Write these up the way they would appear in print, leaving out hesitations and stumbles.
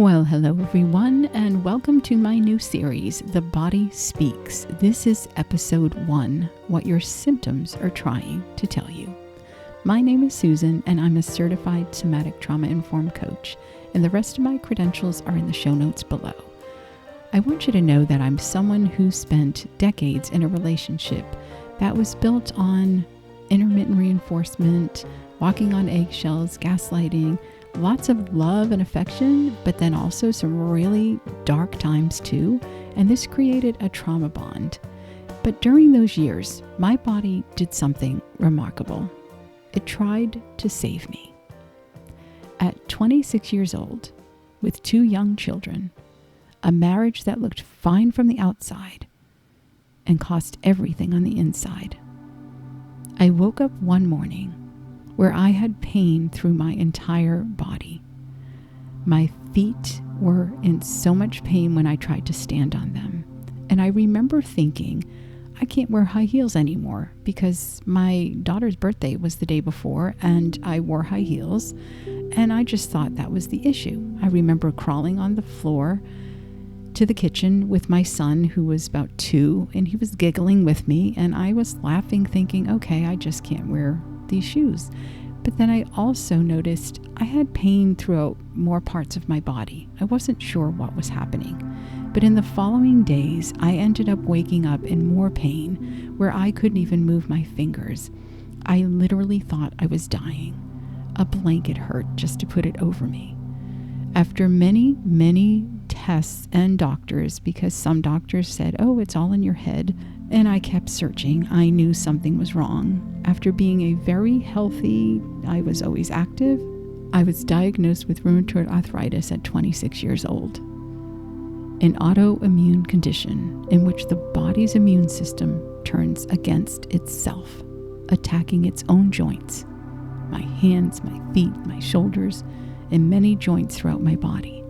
Well, hello everyone, and welcome to my new series, The Body Speaks. This is episode 1, What Your Symptoms Are Trying to Tell You. My name is Susan, and I'm a certified somatic trauma-informed coach, and the rest of my credentials are in the show notes below. I want you to know that I'm someone who spent decades in a relationship that was built on intermittent reinforcement, walking on eggshells, gaslighting, lots of love and affection, but then also some really dark times too, and this created a trauma bond. But during those years, my body did something remarkable. It tried to save me. At 26 years old, with 2 young children, a marriage that looked fine from the outside and cost everything on the inside, I woke up one morning where I had pain through my entire body. My feet were in so much pain when I tried to stand on them. And I remember thinking, I can't wear high heels anymore because my daughter's birthday was the day before and I wore high heels. And I just thought that was the issue. I remember crawling on the floor to the kitchen with my son, who was about 2, and he was giggling with me. And I was laughing, thinking, okay, I just can't wear these shoes. But then I also noticed I had pain throughout more parts of my body. I wasn't sure what was happening. But in the following days, I ended up waking up in more pain where I couldn't even move my fingers. I literally thought I was dying. A blanket hurt just to put it over me. After many tests and doctors, because some doctors said, oh, it's all in your head, and I kept searching, I knew something was wrong. After being a very healthy, I was always active, I was diagnosed with rheumatoid arthritis at 26 years old. An autoimmune condition in which the body's immune system turns against itself, attacking its own joints, my hands, my feet, my shoulders, and many joints throughout my body.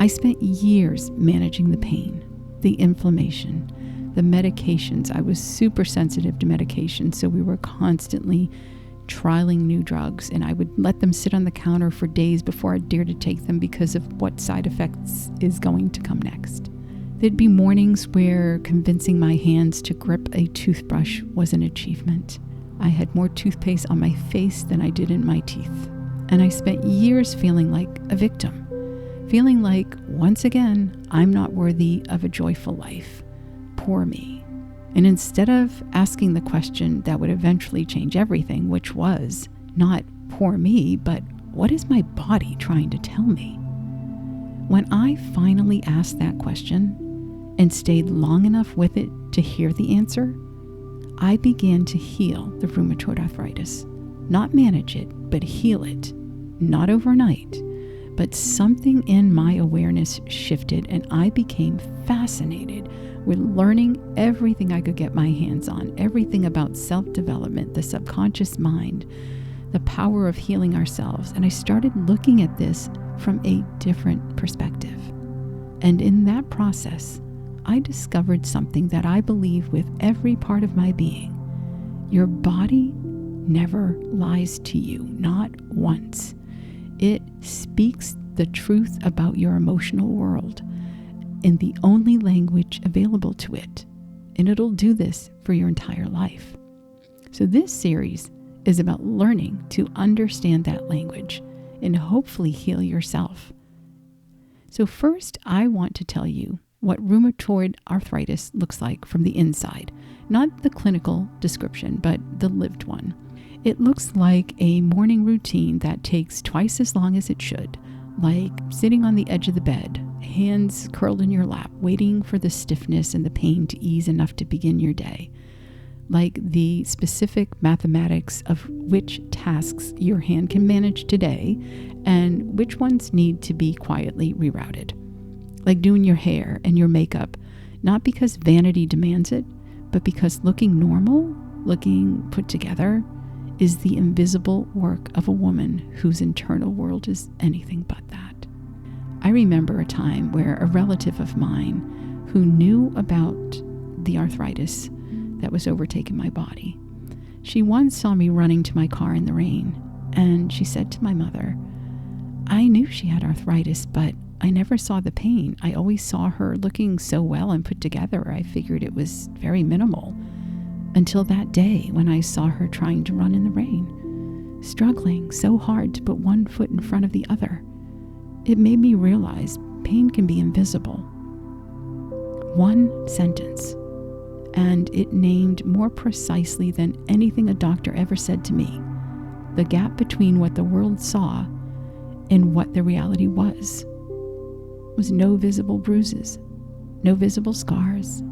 I spent years managing the pain, the inflammation, the medications. I was super sensitive to medications, so we were constantly trialing new drugs, and I would let them sit on the counter for days before I'd dare to take them because of what side effects is going to come next. There'd be mornings where convincing my hands to grip a toothbrush was an achievement. I had more toothpaste on my face than I did in my teeth, and I spent years feeling like a victim, feeling like, once again, I'm not worthy of a joyful life. Poor me. And instead of asking the question that would eventually change everything, which was not poor me, but what is my body trying to tell me? When I finally asked that question and stayed long enough with it to hear the answer, I began to heal the rheumatoid arthritis. Not manage it, but heal it. Not overnight, but something in my awareness shifted, and I became fascinated with learning everything I could get my hands on, everything about self-development, the subconscious mind, the power of healing ourselves. And I started looking at this from a different perspective. And in that process, I discovered something that I believe with every part of my being. Your body never lies to you, not once. It speaks the truth about your emotional world in the only language available to it. And it'll do this for your entire life. So this series is about learning to understand that language and hopefully heal yourself. So first, I want to tell you what rheumatoid arthritis looks like from the inside. Not the clinical description, but the lived one. It looks like a morning routine that takes twice as long as it should, like sitting on the edge of the bed, hands curled in your lap, waiting for the stiffness and the pain to ease enough to begin your day, like the specific mathematics of which tasks your hand can manage today and which ones need to be quietly rerouted, like doing your hair and your makeup, not because vanity demands it, but because looking normal, looking put together, is the invisible work of a woman whose internal world is anything but that. I remember a time where a relative of mine who knew about the arthritis that was overtaking my body, she once saw me running to my car in the rain, and she said to my mother, I knew she had arthritis, but I never saw the pain. I always saw her looking so well and put together. I figured it was very minimal. Until that day when I saw her trying to run in the rain, struggling so hard to put one foot in front of the other. It made me realize pain can be invisible. One sentence, and it named more precisely than anything a doctor ever said to me the gap between what the world saw and what the reality was no visible bruises, no visible scars,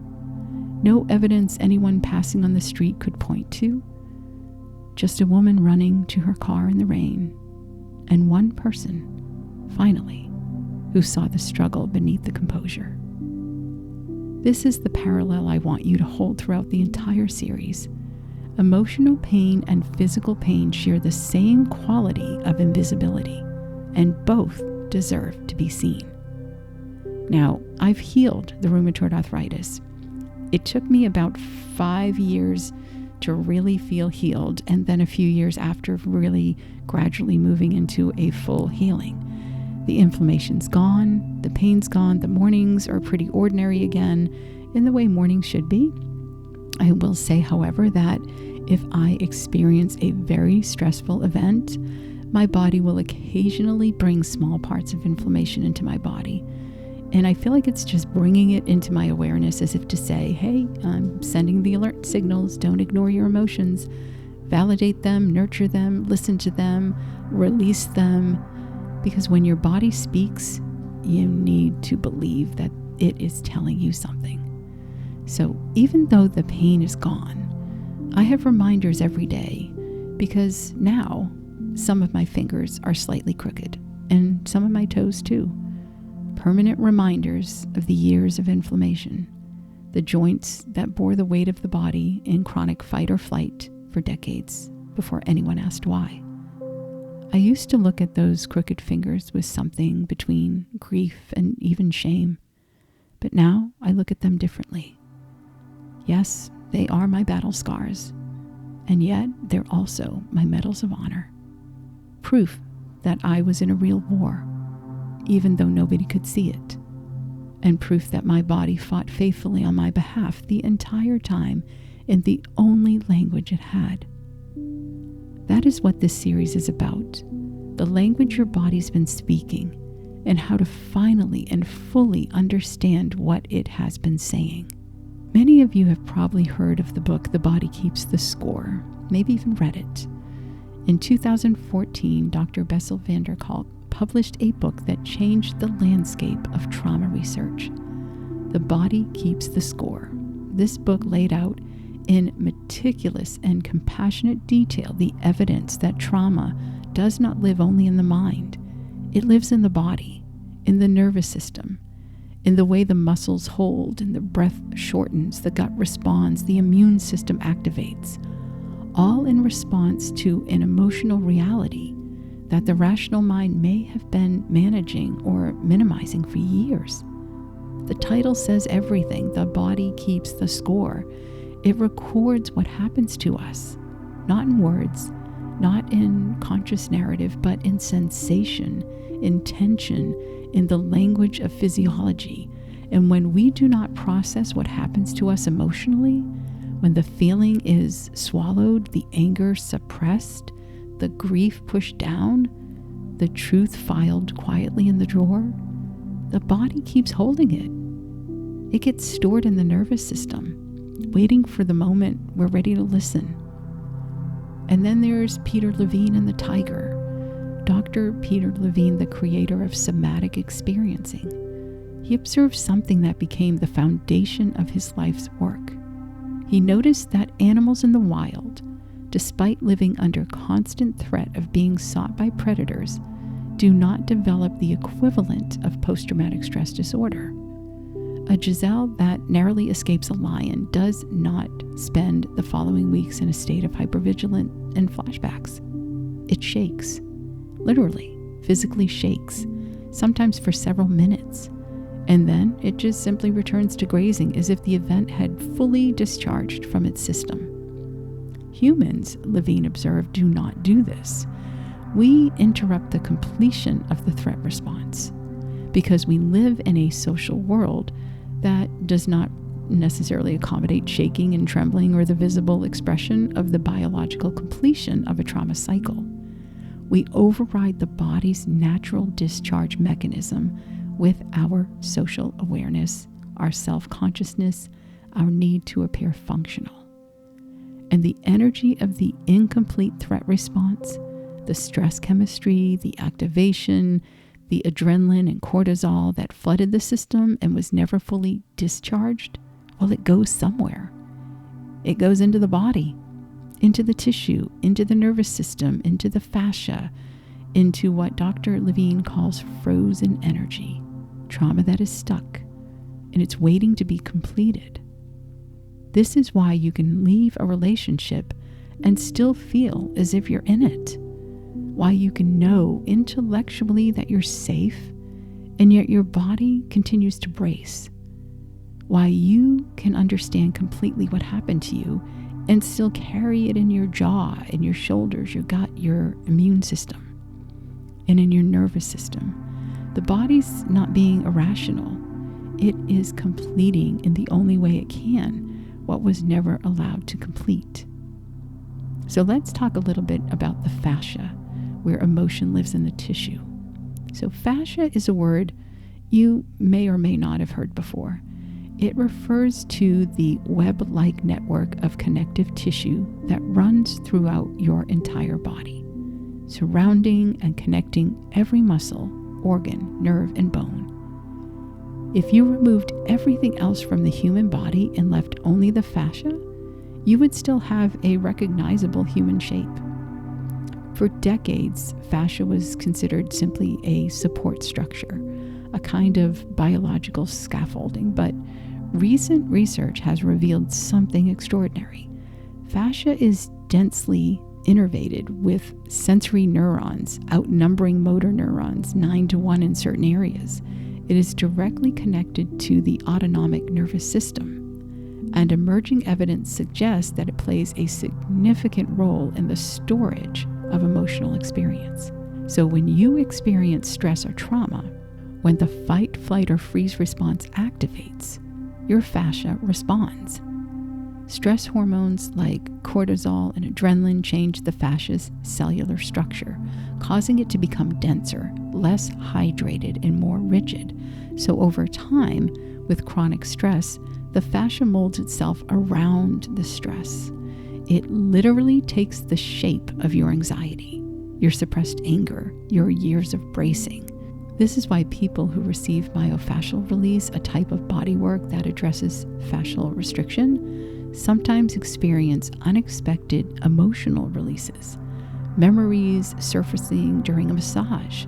no evidence anyone passing on the street could point to, just a woman running to her car in the rain, and one person, finally, who saw the struggle beneath the composure. This is the parallel I want you to hold throughout the entire series. Emotional pain and physical pain share the same quality of invisibility, and both deserve to be seen. Now, I've healed the rheumatoid arthritis. It took me about 5 years to really feel healed, and then a few years after really gradually moving into a full healing. The inflammation's gone, the pain's gone, the mornings are pretty ordinary again, in the way mornings should be. I will say, however, that if I experience a very stressful event, my body will occasionally bring small parts of inflammation into my body. And I feel like it's just bringing it into my awareness as if to say, hey, I'm sending the alert signals. Don't ignore your emotions. Validate them, nurture them, listen to them, release them. Because when your body speaks, you need to believe that it is telling you something. So even though the pain is gone, I have reminders every day because now some of my fingers are slightly crooked and some of my toes too. Permanent reminders of the years of inflammation, the joints that bore the weight of the body in chronic fight or flight for decades before anyone asked why. I used to look at those crooked fingers with something between grief and even shame, but now I look at them differently. Yes, they are my battle scars, and yet they're also my medals of honor. Proof that I was in a real war, even though nobody could see it, and proof that my body fought faithfully on my behalf the entire time in the only language it had. That is what this series is about, the language your body's been speaking, and how to finally and fully understand what it has been saying. Many of you have probably heard of the book The Body Keeps the Score, maybe even read it. In 2014, Dr. Bessel Kolk published a book that changed the landscape of trauma research. The Body Keeps the Score. This book laid out in meticulous and compassionate detail the evidence that trauma does not live only in the mind. It lives in the body, in the nervous system, in the way the muscles hold and the breath shortens, the gut responds, the immune system activates, all in response to an emotional reality that the rational mind may have been managing or minimizing for years. The title says everything. The body keeps the score. It records what happens to us, not in words, not in conscious narrative, but in sensation, in tension, in the language of physiology. And when we do not process what happens to us emotionally, when the feeling is swallowed, the anger suppressed, the grief pushed down, the truth filed quietly in the drawer, the body keeps holding it. It gets stored in the nervous system, waiting for the moment we're ready to listen. And then there's Peter Levine and the tiger. Dr. Peter Levine, the creator of Somatic experiencing. He observed something that became the foundation of his life's work. He noticed that animals in the wild, despite living under constant threat of being sought by predators, do not develop the equivalent of post-traumatic stress disorder. A gazelle that narrowly escapes a lion does not spend the following weeks in a state of hypervigilance and flashbacks. It shakes, literally, physically shakes, sometimes for several minutes, and then it just simply returns to grazing as if the event had fully discharged from its system. Humans, Levine observed, do not do this. we interrupt the completion of the threat response because we live in a social world that does not necessarily accommodate shaking and trembling or the visible expression of the biological completion of a trauma cycle. We override the body's natural discharge mechanism with our social awareness, our self-consciousness, our need to appear functional. And the energy of the incomplete threat response, the stress chemistry, the activation, the adrenaline and cortisol that flooded the system and was never fully discharged, well, it goes somewhere. It goes into the body, into the tissue, into the nervous system, into the fascia, into what Dr. Levine calls frozen energy, trauma that is stuck, and it's waiting to be completed. This is why you can leave a relationship and still feel as if you're in it. Why you can know intellectually that you're safe, and yet your body continues to brace. Why you can understand completely what happened to you and still carry it in your jaw, in your shoulders, your gut, your immune system, and in your nervous system. The body's not being irrational. It is completing in the only way it can what was never allowed to complete. So let's talk a little bit about the fascia, where emotion lives in the tissue. So fascia is a word you may or may not have heard before. It refers to the web-like network of connective tissue that runs throughout your entire body, surrounding and connecting every muscle, organ, nerve, and bone. If you removed everything else from the human body and left only the fascia, you would still have a recognizable human shape. For decades, fascia was considered simply a support structure, a kind of biological scaffolding, but recent research has revealed something extraordinary. Fascia is densely innervated with sensory neurons, outnumbering motor neurons 9-to-1 in certain areas. It is directly connected to the autonomic nervous system, and emerging evidence suggests that it plays a significant role in the storage of emotional experience. So when you experience stress or trauma, when the fight, flight, or freeze response activates, your fascia responds. Stress hormones like cortisol and adrenaline change the fascia's cellular structure, causing it to become denser, less hydrated, and more rigid. So over time, with chronic stress, the fascia molds itself around the stress. It literally takes the shape of your anxiety, your suppressed anger, your years of bracing. This is why people who receive myofascial release, a type of bodywork that addresses fascial restriction, sometimes experience unexpected emotional releases, memories surfacing during a massage,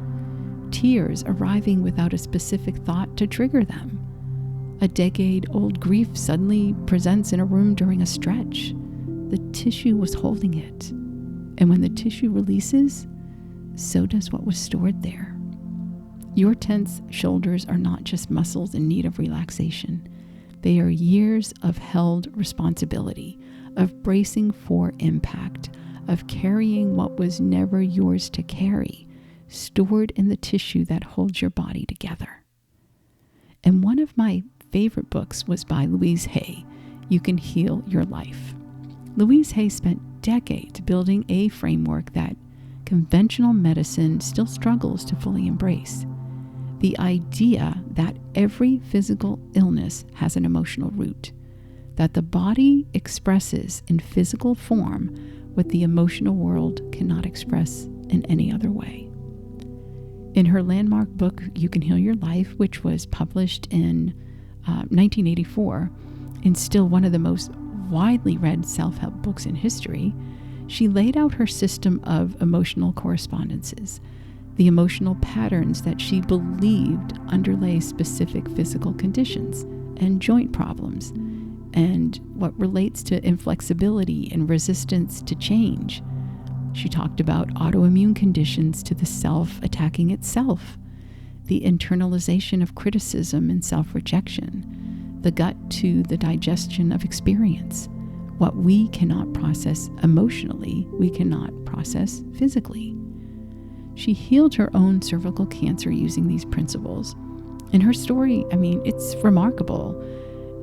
tears arriving without a specific thought to trigger them. A decade-old grief suddenly presents in a room during a stretch. The tissue was holding it, and when the tissue releases, so does what was stored there. Your tense shoulders are not just muscles in need of relaxation. They are years of held responsibility, of bracing for impact, of carrying what was never yours to carry, stored in the tissue that holds your body together. And one of my favorite books was by Louise Hay, You Can Heal Your Life. Louise Hay spent decades building a framework that conventional medicine still struggles to fully embrace. The idea that every physical illness has an emotional root, that the body expresses in physical form what the emotional world cannot express in any other way. In her landmark book, You Can Heal Your Life, which was published in 1984, and still one of the most widely read self-help books in history, she laid out her system of emotional correspondences, the emotional patterns that she believed underlay specific physical conditions and joint problems, and what relates to inflexibility and resistance to change. She talked about autoimmune conditions to the self attacking itself, the internalization of criticism and self-rejection, the gut to the digestion of experience. What we cannot process emotionally, we cannot process physically. She healed her own cervical cancer using these principles. And her story, it's remarkable.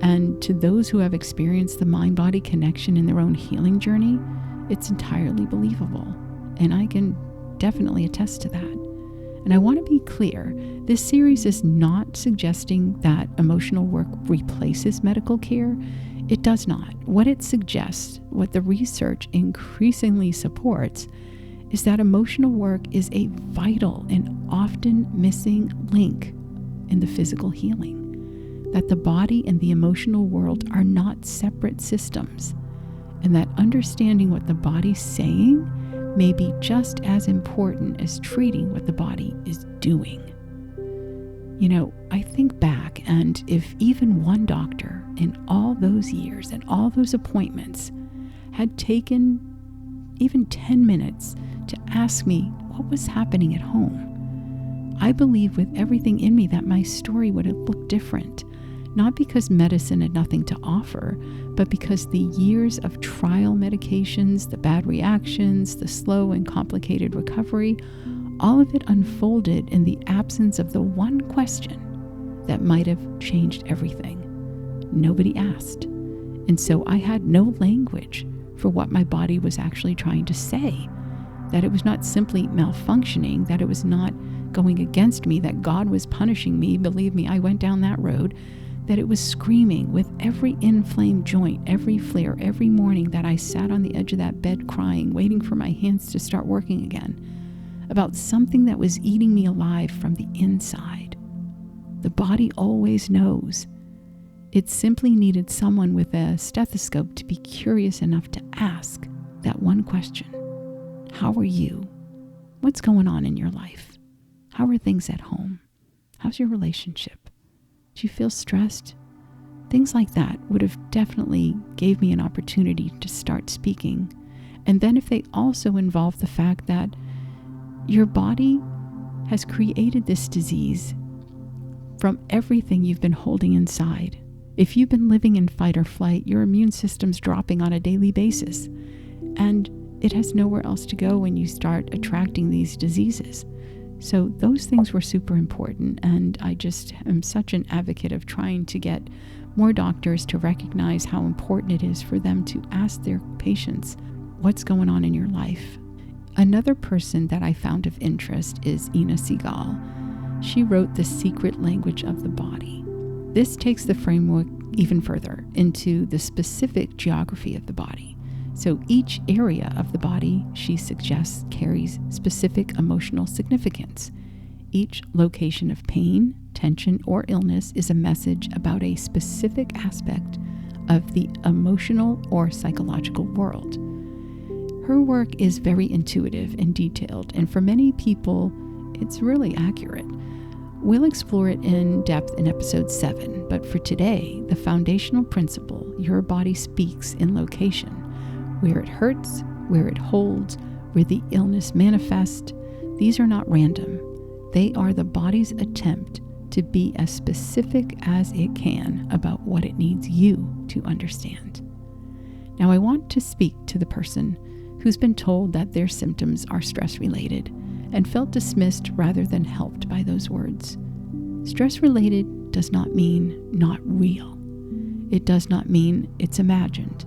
And to those who have experienced the mind-body connection in their own healing journey, it's entirely believable. And I can definitely attest to that. And I want to be clear, this series is not suggesting that emotional work replaces medical care. It does not. What it suggests, what the research increasingly supports, is that emotional work is a vital and often missing link in the physical healing. That the body and the emotional world are not separate systems, and that understanding what the body's saying may be just as important as treating what the body is doing. I think back, and if even one doctor in all those years and all those appointments had taken even 10 minutes to ask me what was happening at home, I believe with everything in me that my story would have looked different. Not because medicine had nothing to offer, but because the years of trial medications, the bad reactions, the slow and complicated recovery, all of it unfolded in the absence of the one question that might have changed everything. Nobody asked. And so I had no language for what my body was actually trying to say. That it was not simply malfunctioning, that it was not going against me, that God was punishing me. Believe me, I went down that road. That it was screaming with every inflamed joint, every flare, every morning that I sat on the edge of that bed crying, waiting for my hands to start working again, about something that was eating me alive from the inside. The body always knows. It simply needed someone with a stethoscope to be curious enough to ask that one question. How are you? What's going on in your life? How are things at home? How's your relationship? Do you feel stressed? Things like that would have definitely gave me an opportunity to start speaking. And then if they also involve the fact that your body has created this disease from everything you've been holding inside. If you've been living in fight or flight, your immune system's dropping on a daily basis. And it has nowhere else to go when you start attracting these diseases. So those things were super important, and I just am such an advocate of trying to get more doctors to recognize how important it is for them to ask their patients, what's going on in your life? Another person that I found of interest is Segal. She wrote The Secret Language of the Body. This takes the framework even further into the specific geography of the body. So each area of the body, she suggests, carries specific emotional significance. Each location of pain, tension, or illness is a message about a specific aspect of the emotional or psychological world. Her work is very intuitive and detailed, and for many people, it's really accurate. We'll explore it in depth in episode 7, but for today, the foundational principle, your body speaks in location, where it hurts, where it holds, where the illness manifests, these are not random. They are the body's attempt to be as specific as it can about what it needs you to understand. Now, I want to speak to the person who's been told that their symptoms are stress-related and felt dismissed rather than helped by those words. Stress-related does not mean not real. It does not mean it's imagined.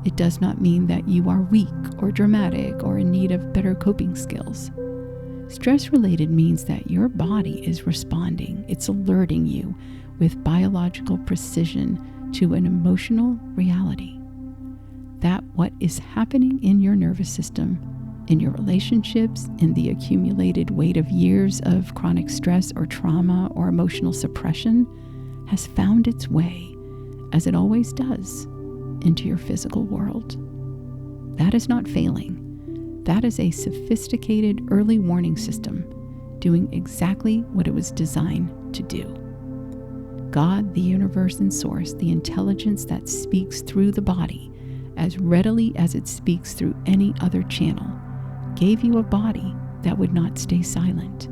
It does not mean that you are weak or dramatic or in need of better coping skills. Stress-related means that your body is responding. It's alerting you with biological precision to an emotional reality. That what is happening in your nervous system, in your relationships, in the accumulated weight of years of chronic stress or trauma or emotional suppression has found its way, as it always does, into your physical world. That is not failing. That is a sophisticated early warning system doing exactly what it was designed to do. God, the universe and source, the intelligence that speaks through the body as readily as it speaks through any other channel, gave you a body that would not stay silent,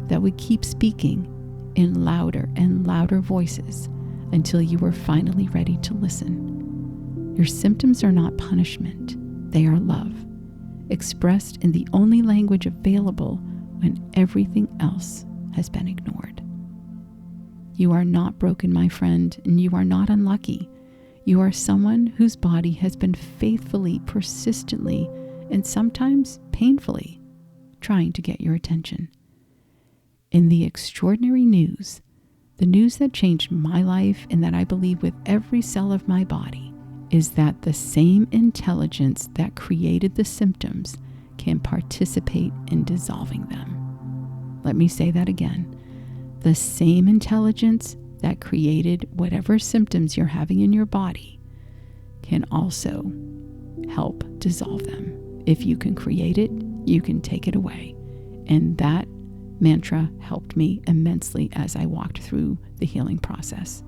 that would keep speaking in louder and louder voices until you were finally ready to listen. Your symptoms are not punishment, they are love, expressed in the only language available when everything else has been ignored. You are not broken, my friend, and you are not unlucky. You are someone whose body has been faithfully, persistently, and sometimes painfully trying to get your attention. In the extraordinary news, the news that changed my life and that I believe with every cell of my body, is that the same intelligence that created the symptoms can participate in dissolving them. Let me say that again. The same intelligence that created whatever symptoms you're having in your body can also help dissolve them. If you can create it, you can take it away. And that mantra helped me immensely as I walked through the healing process.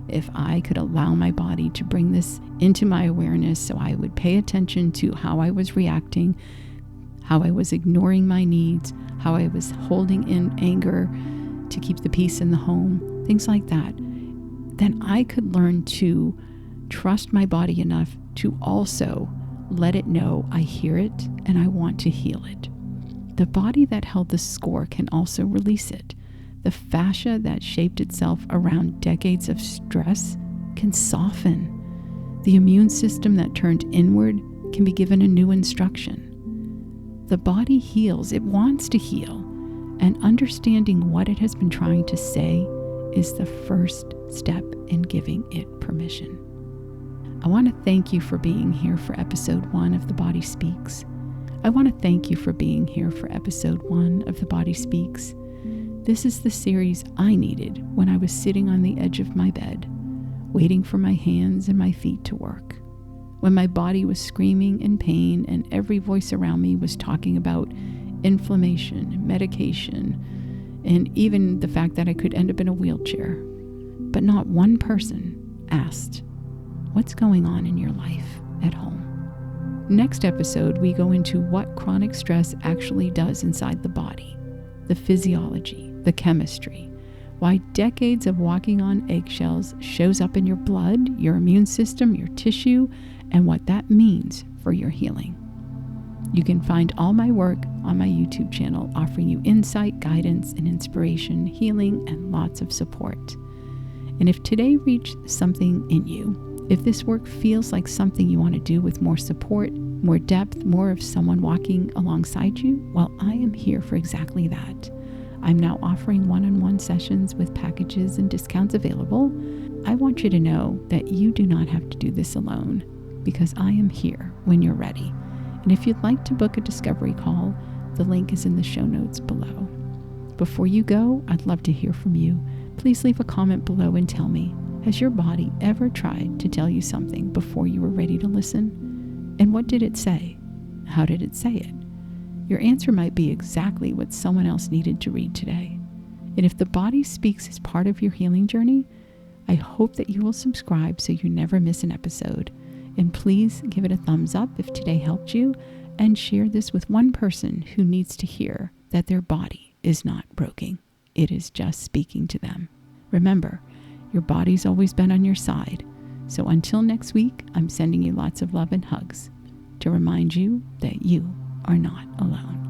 If I could allow my body to bring this into my awareness so I would pay attention to how I was reacting, how I was ignoring my needs, how I was holding in anger to keep the peace in the home, things like that, then I could learn to trust my body enough to also let it know I hear it and I want to heal it. The body that held the score can also release it. The fascia that shaped itself around decades of stress can soften. The immune system that turned inward can be given a new instruction. The body heals. It wants to heal. And understanding what it has been trying to say is the first step in giving it permission. I want to thank you for being here for episode 1 of The Body Speaks. I want to thank you for being here for episode 1 of The Body Speaks. This is the series I needed when I was sitting on the edge of my bed, waiting for my hands and my feet to work. When my body was screaming in pain and every voice around me was talking about inflammation, medication, and even the fact that I could end up in a wheelchair. But not one person asked, "What's going on in your life at home?" Next episode, we go into what chronic stress actually does inside the body, the physiology, the chemistry, why decades of walking on eggshells shows up in your blood, your immune system, your tissue, and what that means for your healing. You can find all my work on my YouTube channel, offering you insight, guidance, and inspiration, healing, and lots of support. And if today reached something in you, if this work feels like something you want to do with more support, more depth, more of someone walking alongside you, well, I am here for exactly that. I'm now offering one-on-one sessions with packages and discounts available. I want you to know that you do not have to do this alone, because I am here when you're ready. And if you'd like to book a discovery call, the link is in the show notes below. Before you go, I'd love to hear from you. Please leave a comment below and tell me, has your body ever tried to tell you something before you were ready to listen? And what did it say? How did it say it? Your answer might be exactly what someone else needed to read today. And if The Body Speaks is part of your healing journey, I hope that you will subscribe so you never miss an episode. And please give it a thumbs up if today helped you, and share this with one person who needs to hear that their body is not broken. It is just speaking to them. Remember, your body's always been on your side. So until next week, I'm sending you lots of love and hugs to remind you that you are not alone.